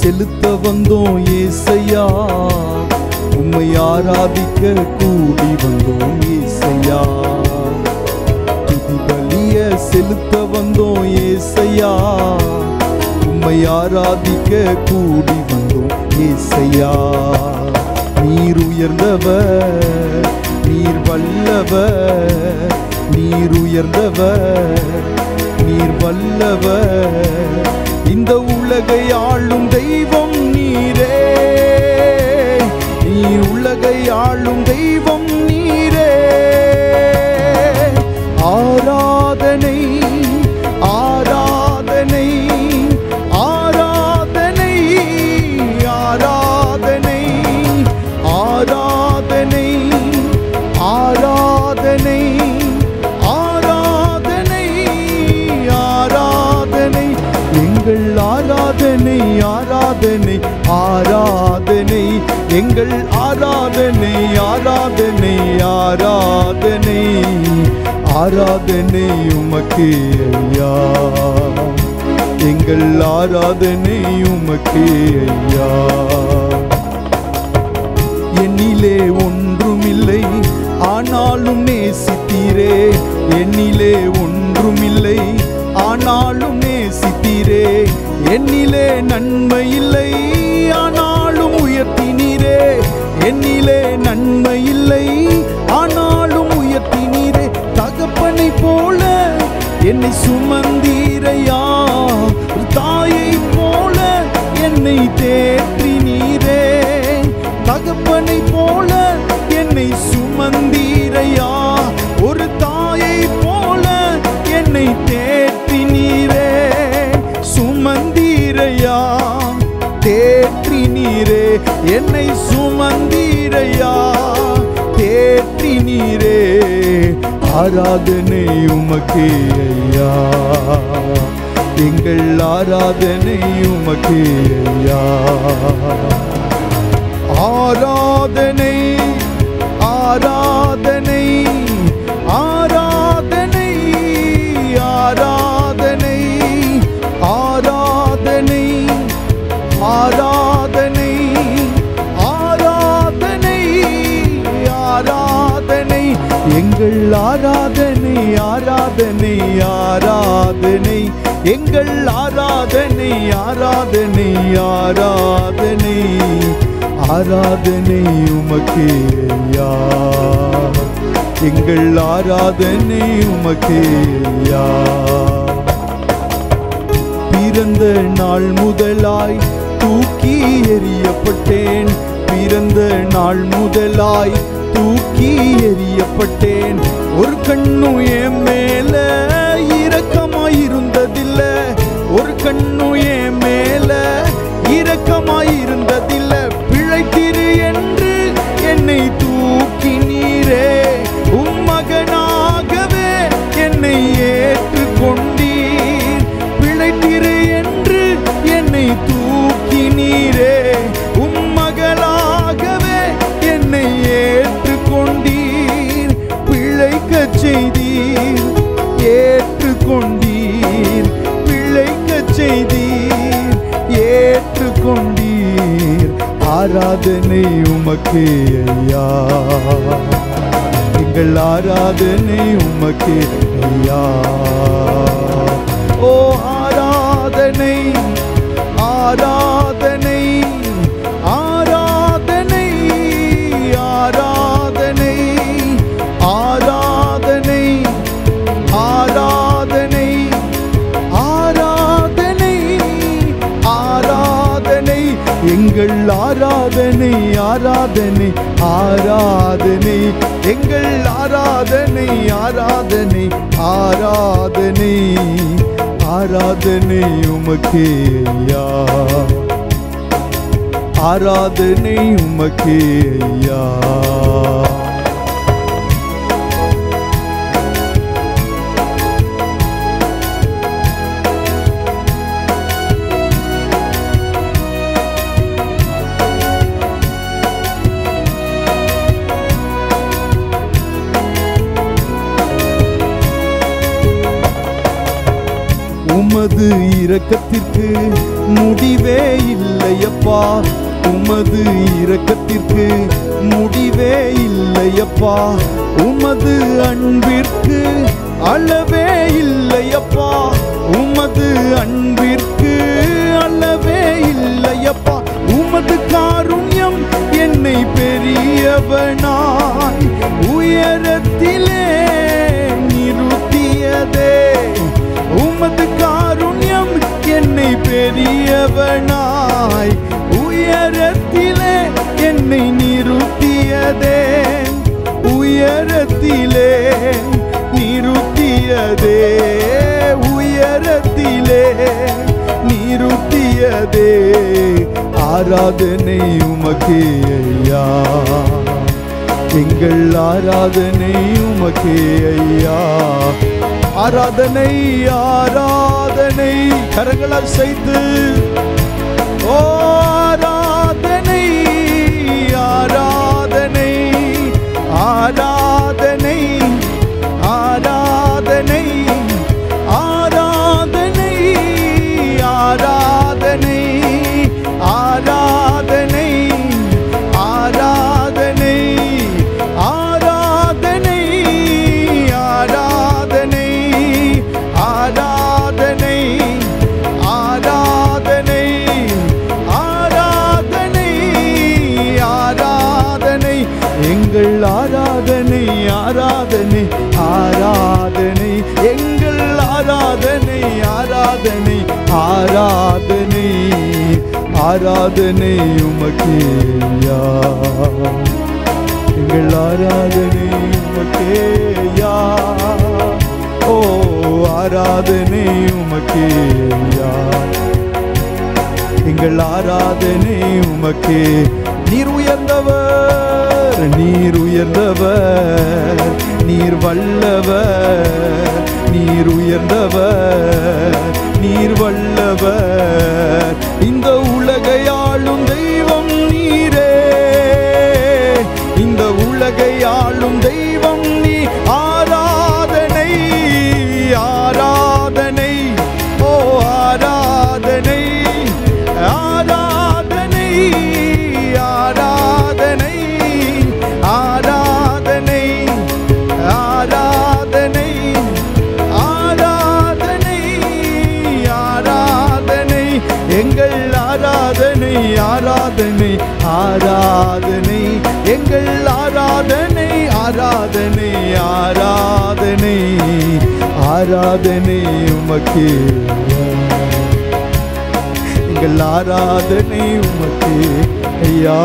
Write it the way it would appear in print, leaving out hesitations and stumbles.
செலுத்த வந்தோம் ஏசையா, உம்மை ஆராதிக்க கூடி வந்தோம் ஏசையா. துதி பலிய செலுத்த வந்தோம் ஏசையா, உம்மை ஆராதிக்க கூடி வந்தோம் ஏசையா. நீர் உயர்ந்தவர், நீர் வல்லவர், நீர் உயர்ந்தவர், நீர் வல்லவர். இந்த உலகை ஆளும் தெய்வம் நீரே, நீர் உலகை ஆளும் தெய்வம் நீரே. ஆராதனை ஆராதனை ஆராதனை ஆராதனை ஆராதனை ஆராதனை ஆராதனை ஆராதனை எங்கள் ஆராதனை ஆராதனை ஆராதனை எங்கள் ஆராதனை ஆராதனை ஆராதனை ஆராதனை உமக்கே ஐயா, எங்கள் ஆராதனை உமக்கே ஐயா. என்னிலே ஒன்றுமில்லை ஆனாலும் நேசித்தீரே, என்னிலே ஒன்றுமில்லை ஆனாலும் நேசித்தீரே. என்னிலே நன்மை இல்லை ஆனாலும் உயர்த்தினீரே, என்னிலே நன்மை இல்லை ஆனாலும் உயர்த்தினீரே. தகப்பனை போல என்னை சுமந்தீரையா, தாயை போல என்னை தேற்றினீரே. தகப்பனை போல என்னை சுமந்தீரையா, ஒரு தாயை போல என்னை தேற்றினீரே. சுமந்தீரையா, தேற்றினீரே, என்னை சுமந்தீரையா, தேற்றினீரே. ஆராதனை உமக்கே ஐயா, எங்கள் ஆராதனை உமக்கே ஐயா. ஆராதனை ஆராதனை ஆராதனை ஆராதனை ஆராதனை ஆராதனை ஆராதனை ஆராதனை எங்கள் ஆராதனை ஆராதனை ஆராதனை எங்கள் ஆராதனை ஆராதனை ஆராதனை ஆராதனை உமக்கே ஐயா, எங்கள் ஆராதனை உமக்கே ஐயா. பிறந்த நாள் முதலாய் தூக்கி எறியப்பட்டேன், பிறந்த நாள் முதலாய் தூக்கி எறியப்பட்டேன். ஒரு கண்ணும் என் மேல இரக்கமாயிருந்ததில்லை, ஒரு கண்ணும் என் மேல இரக்கமாயிருந்ததில்லை. பிழைத்திரு என்று என்னை தூக்கினீரே, உம்மகனாகவே என்னை ஏற்றுக்கொண்டீர். பிழைத்திரு என்று என்னை தூக்கினீரே, உம்மகளாகவே என்னை ஏற்றுக்கொண்டீர். பிழைக்கச் செய்தீர், ஏற்றுக்கொண்டீர், பிழைக்கச் செய்தீர், ஏற்றுக்கொண்டீர். ஆராதனை உமக்கே ஐயா, எங்கள் ஆராதனை உமக்கே ஐயா. ஓ ஆராதனை ஆராதனை ஆராதனை ஆராதனை ஆராதனை ஆராதனை ஆராதனை ஆராதனை எங்கள் ஆராதனை ஆராதனை ஆராதனை எங்கள் ஆராதனை ஆராதனை ஆராதனை ஆராதனை உமக்கே ஐயா, ஆராதனை உமக்கே ஐயா. உமது இரக்கத்திற்கு முடிவே இல்லையப்பா. உமது இரக்கத்திற்கு முடிவே இல்லையப்பா. உமது அன்பிற்கு அளவே இல்லையப்பா. உமது அன்பிற்கு அளவே இல்லையப்பா. உமது காருண்யம் என்னை பெரியவனாய் உயரத்திலே நிறுத்தியதே. உமது காருண்யம் என்னை பெரியவனாய் உயரத்திலே என்னை நிறுத்தியதே. உயரத்திலே நிறுத்தியதே. உயரத்திலே நிறுத்தியதே. ஆராதனை உமக்கே ஐயா. எங்கள் ஆராதனை உமக்கே ஐயா. ஆராதனை ஆராதனை கரங்களால் செய்து ஓ ஆராதனை ஆராதனை ஆராதனை ஆராதனை ஆராதனை ஆராதனை ஆராதனை ஆராதனை ஆராதனை ஆராதனை ஆராதனை ஆராதனை ஆராதனை ஆராதனை எங்கள் ஆராதனை ஆராதனை ஆராதனை எங்கள் ஆராதனை ஆராதனை ஆராதனை ஆராதனை உமக்கே ஐயா. எங்கள் ஆராதனை உமக்கே ஐயா. ஓ ஆராதனை உமக்கே ஐயா. எங்கள் ஆராதனை உமக்கே. நீர் உயர்ந்தவர், நீர் உயர்ந்தவர், நீர் வல்லவர், நீர் உயர்ந்தவர், நீர் வல்லவர். இந்த உலகை ஆளும் தெய்வம் நீரே. இந்த உலகை ஆளும் தெய்வம் நீ. ஆராதனை ஆராதனை ஓ ஆராதனை ஆராதனை ஆராதனை ஆராதனை ஆராதனை ஆராதனை ஆராதனை எங்கள் ஆராதனை ஆராதனை ஆராதனை எங்கள் ஆராதனை ஆராதனை ஆராதனை ஆராதனை உமக்கே. எங்கள் ஆராதனை உமக்கே ஐயா.